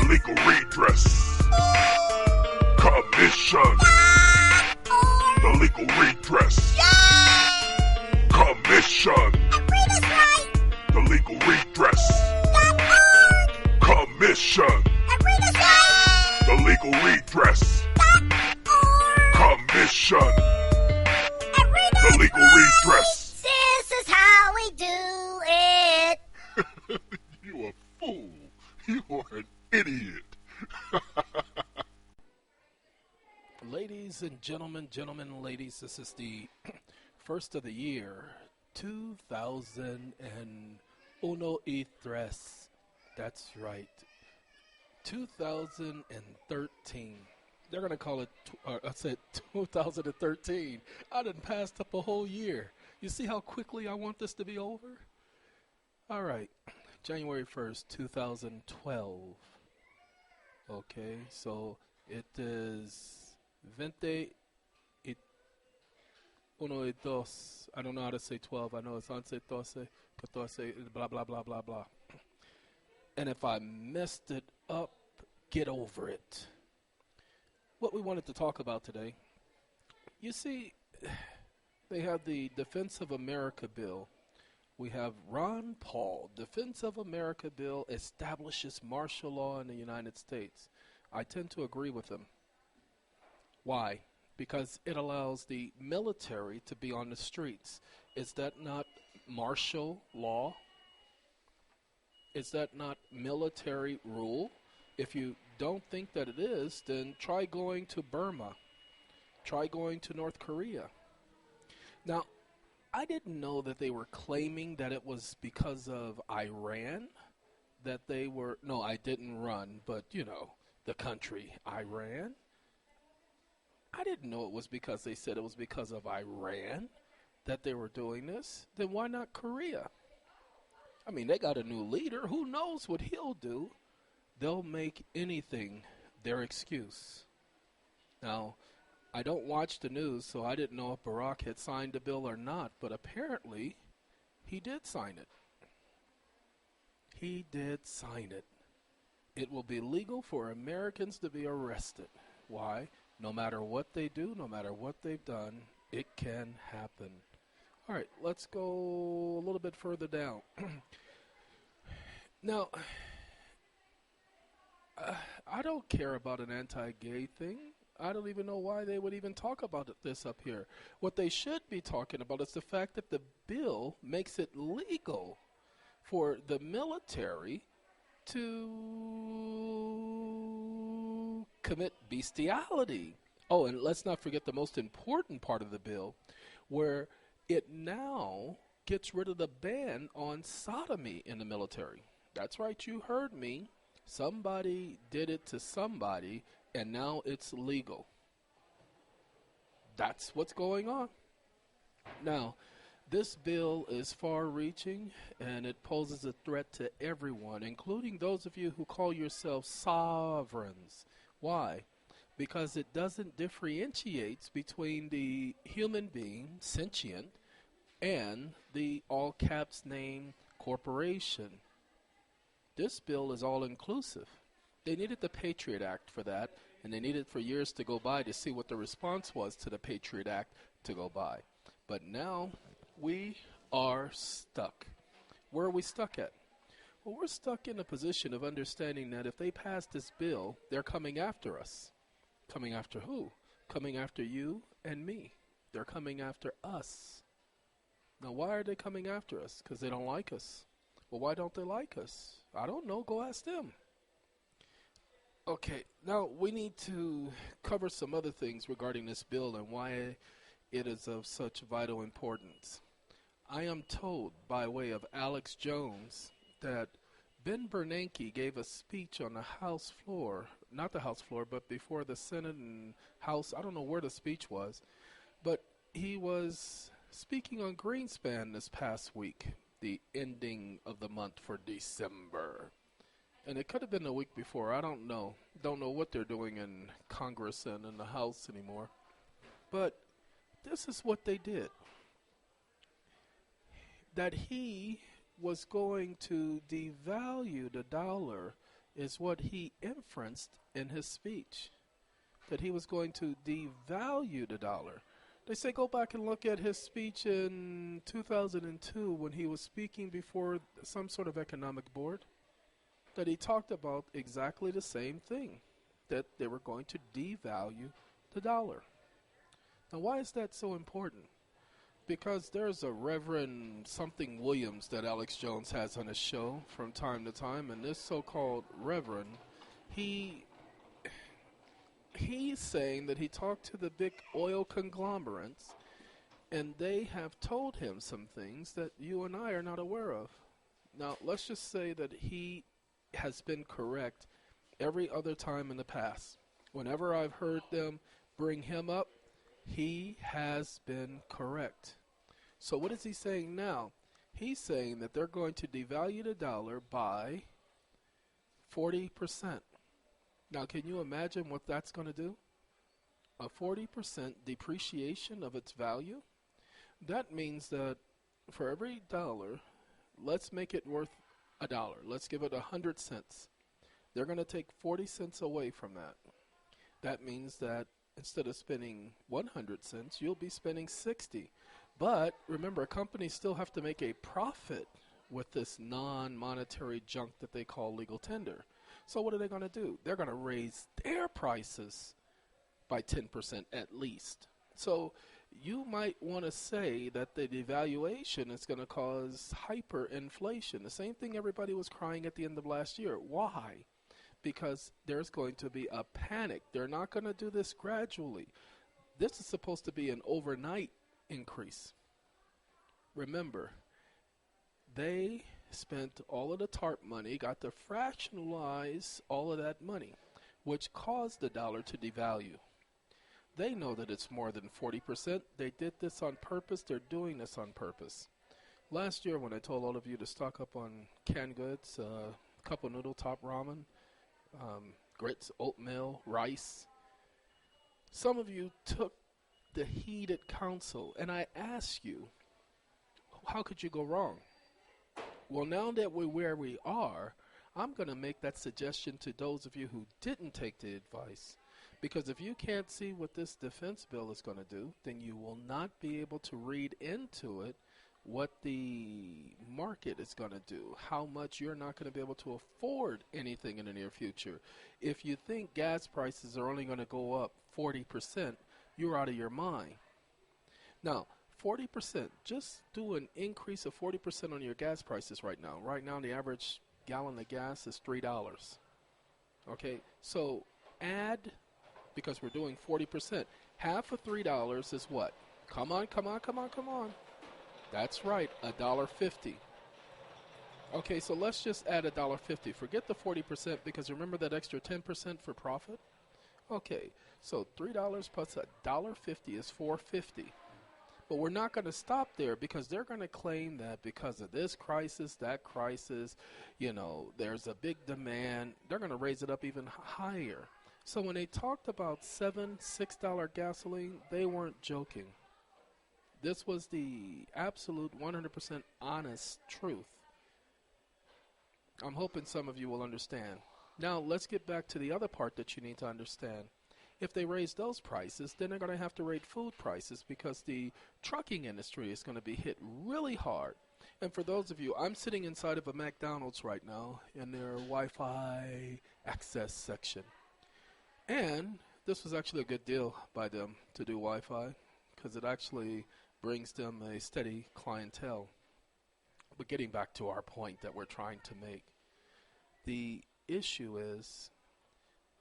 legal redress. Commission. The legal redress. Commission. The legal redress. Commission. The legal redress. Commission. The legal redress. This is how we do it. You a fool. You are an idiot. Ladies and gentlemen, ladies, this is the first of the year, 2013. That's right, 2013. They're going to call it, I said 2013. I done passed up a whole year. You see how quickly I want this to be over? All right, January 1st, 2012. Okay, so it is 20 y uno y dos. I don't know how to say 12. I know it's 11, 12, 14, blah, blah, blah, blah, blah. And if I messed it up, get over it. What we wanted to talk about today, you see, they have the Defense of America bill. We have Ron Paul. Defense of America bill establishes martial law in the United States. I tend to agree with him. Why? Because it allows the military to be on the streets. Is that not martial law? Is that not military rule? If you don't think that it is, then try going to Burma. Try going to North Korea. Now, I didn't know that they were claiming that it was because of Iran that they were, no, I didn't run, but you know, the country, Iran. I didn't know it was because they said it was because of Iran that they were doing this. Then why not Korea? I mean, they got a new leader. Who knows what he'll do? They'll make anything their excuse. Now, I don't watch the news, so I didn't know if Barack had signed the bill or not, but apparently he did sign it. He did sign it. It will be legal for Americans to be arrested. Why? No matter what they do, no matter what they've done, it can happen. All right, let's go a little bit further down. Now, I don't care about an anti-gay thing. I don't even know why they would even talk about this up here. What they should be talking about is the fact that the bill makes it legal for the military to commit bestiality. Oh, and let's not forget the most important part of the bill, where it now gets rid of the ban on sodomy in the military. That's right, you heard me. Somebody did it to somebody, and now it's legal. That's what's going on. Now, this bill is far-reaching, and it poses a threat to everyone, including those of you who call yourselves sovereigns. Why? Because it doesn't differentiate between the human being, sentient, and the all-caps name corporation. This bill is all-inclusive. They needed the Patriot Act for that, and they needed for years to go by to see what the response was to the Patriot Act to go by. But now we are stuck. Where are we stuck at? Well, we're stuck in a position of understanding that if they pass this bill, they're coming after us. Coming after who? Coming after you and me. They're coming after us. Now, why are they coming after us? Because they don't like us. Well, why don't they like us? I don't know. Go ask them. Okay, now we need to cover some other things regarding this bill and why it is of such vital importance. I am told by way of Alex Jones that Ben Bernanke gave a speech on the House floor, not the House floor, but before the Senate and House. I don't know where the speech was, but he was speaking on Greenspan this past week, the ending of the month for December. And it could have been the week before. I don't know. Don't know what they're doing in Congress and in the House anymore. But this is what they did. That he was going to devalue the dollar is what he inferenced in his speech, that he was going to devalue the dollar. They say go back and look at his speech in 2002 when he was speaking before some sort of economic board, that he talked about exactly the same thing, that they were going to devalue the dollar. Now, why is that so important? Because there's a Reverend something Williams that Alex Jones has on his show from time to time, and this so-called Reverend, he's saying that he talked to the big oil conglomerates, and they have told him some things that you and I are not aware of. Now, let's just say that he has been correct every other time in the past. Whenever I've heard them bring him up, he has been correct. So what is he saying now? He's saying that they're going to devalue the dollar by 40%. Now, can you imagine what that's going to do? A 40% depreciation of its value? That means that for every dollar, let's make it worth a dollar. Let's give it 100 cents. They're going to take 40 cents away from that. That means that instead of spending 100 cents, you'll be spending 60. But remember, companies still have to make a profit with this non-monetary junk that they call legal tender. So what are they going to do? They're going to raise their prices by 10% at least. So you might want to say that the devaluation is going to cause hyperinflation. The same thing everybody was crying at the end of last year. Why? Because there's going to be a panic. They're not going to do this gradually. This is supposed to be an overnight increase. Remember, they spent all of the TARP money, got to fractionalize all of that money, which caused the dollar to devalue. They know that it's more than 40%. They did this on purpose. They're doing this on purpose. Last year when I told all of you to stock up on canned goods, cup of noodle, top ramen, grits, oatmeal, rice, some of you took the heeded counsel, and I ask you, how could you go wrong? Well, now that we're where we are, I'm going to make that suggestion to those of you who didn't take the advice. Because if you can't see what this defense bill is going to do, then you will not be able to read into it what the market is going to do, how much you're not going to be able to afford anything in the near future. If you think gas prices are only going to go up 40%, you're out of your mind. Now, 40%, just do an increase of 40% on your gas prices right now. Right now, the average gallon of gas is $3. Okay, so add, because we're doing 40%, half of $3 is what? Come on. That's right, $1.50. Okay, so let's just add $1.50. Forget the 40% because remember that extra 10% for profit? Okay, so $3 plus $1.50 is $4.50. But we're not going to stop there because they're going to claim that because of this crisis, that crisis, there's a big demand. They're going to raise it up even higher. So when they talked about $6 gasoline, they weren't joking. This was the absolute 100% honest truth. I'm hoping some of you will understand. Now, let's get back to the other part that you need to understand. If they raise those prices, then they're going to have to raise food prices because the trucking industry is going to be hit really hard. And for those of you, I'm sitting inside of a McDonald's right now in their Wi-Fi access section. And this was actually a good deal by them to do Wi-Fi because it actually brings them a steady clientele. But getting back to our point that we're trying to make, the issue is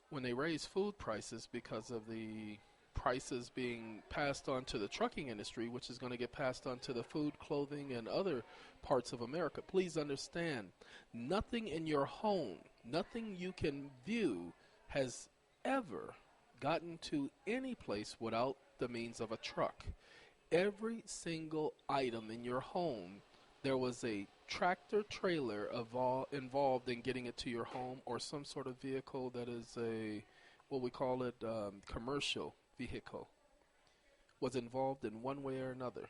when they raise food prices because of the prices being passed on to the trucking industry, which is going to get passed on to the food, clothing, and other parts of America. Please understand, nothing in your home, nothing you can view has ever gotten to any place without the means of a truck. Every single item in your home, there was a tractor trailer involved in getting it to your home, or some sort of vehicle that is what we call it, commercial vehicle, was involved in one way or another.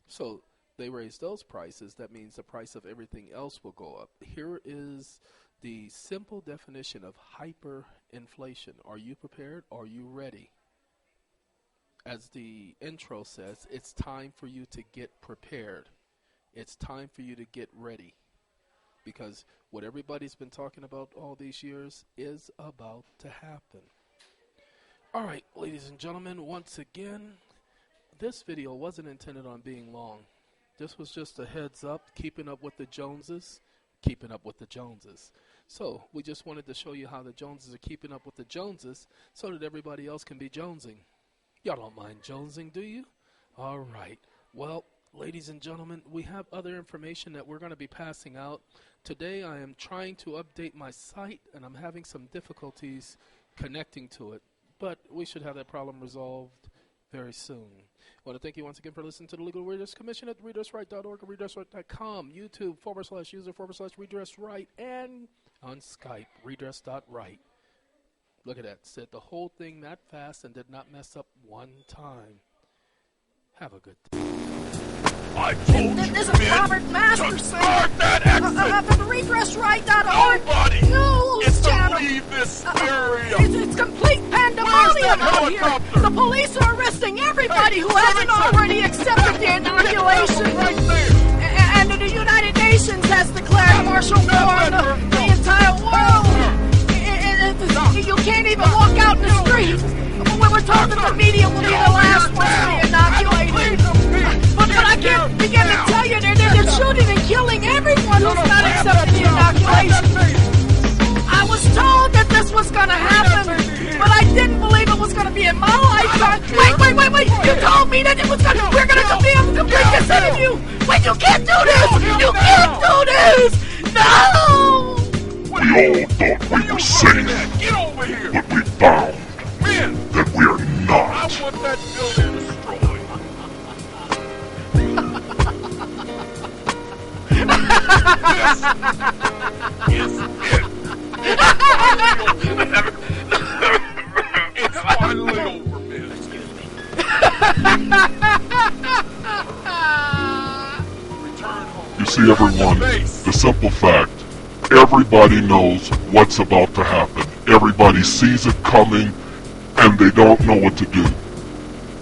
So they raise those prices. That means the price of everything else will go up. Here is The simple definition of hyperinflation. Are you prepared? Are you ready? As the intro says, it's time for you to get prepared. It's time for you to get ready. Because what everybody's been talking about all these years is about to happen. All right, ladies and gentlemen, once again, this video wasn't intended on being long. This was just a heads up, keeping up with the Joneses, keeping up with the Joneses. So we just wanted to show you how the Joneses are keeping up with the Joneses so that everybody else can be jonesing. Y'all don't mind jonesing, do you? All right. Well, ladies and gentlemen, we have other information that we're going to be passing out. Today I am trying to update my site, and I'm having some difficulties connecting to it. But we should have that problem resolved very soon. I want to thank you once again for listening to the Legal Redress Commission at redressright.org or redressright.com, YouTube /user/redressright, and on Skype, redress.right. Look at that. Said the whole thing that fast and did not mess up one time. Have a good day. I told you, This is Robert to Masterson. start that exit! From redressright.org. Nobody News is to channel. leave this area! It's complete pandemonium out here. helicopter? The police are arresting everybody who hasn't already accepted the inoculation. Right there! And the United Nations has declared martial law on the entire world. You can't even walk out in the street. When we're told that the media will be the last ones to be inoculated. But I can't begin to tell you, they're shooting and killing everyone who's not accepting the inoculation. I was told that this was going to happen, but I didn't believe it was going to be in my lifetime. Wait! You told me that we're going to be able to complete this interview. Wait, you can't do this! You can't do this! No! We all thought we were safe. Get over here! But we found that we're not. I want that building destroyed. This is it. It's finally over, man. Excuse me. Return home. You see, everyone, the simple fact, everybody knows what's about to happen. Everybody sees it coming, and they don't know what to do.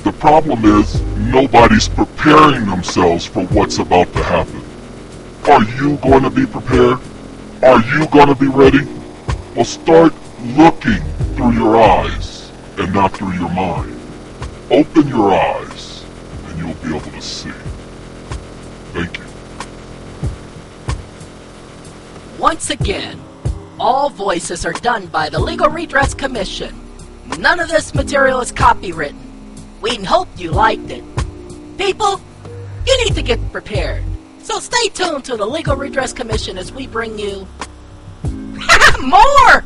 The problem is, nobody's preparing themselves for what's about to happen. Are you going to be prepared? Are you going to be ready? Well, start looking through your eyes and not through your mind. Open your eyes, and you'll be able to see. Thank you. Once again, all voices are done by the Legal Redress Commission. None of this material is copywritten. We hope you liked it. People, you need to get prepared. So stay tuned to the Legal Redress Commission as we bring you more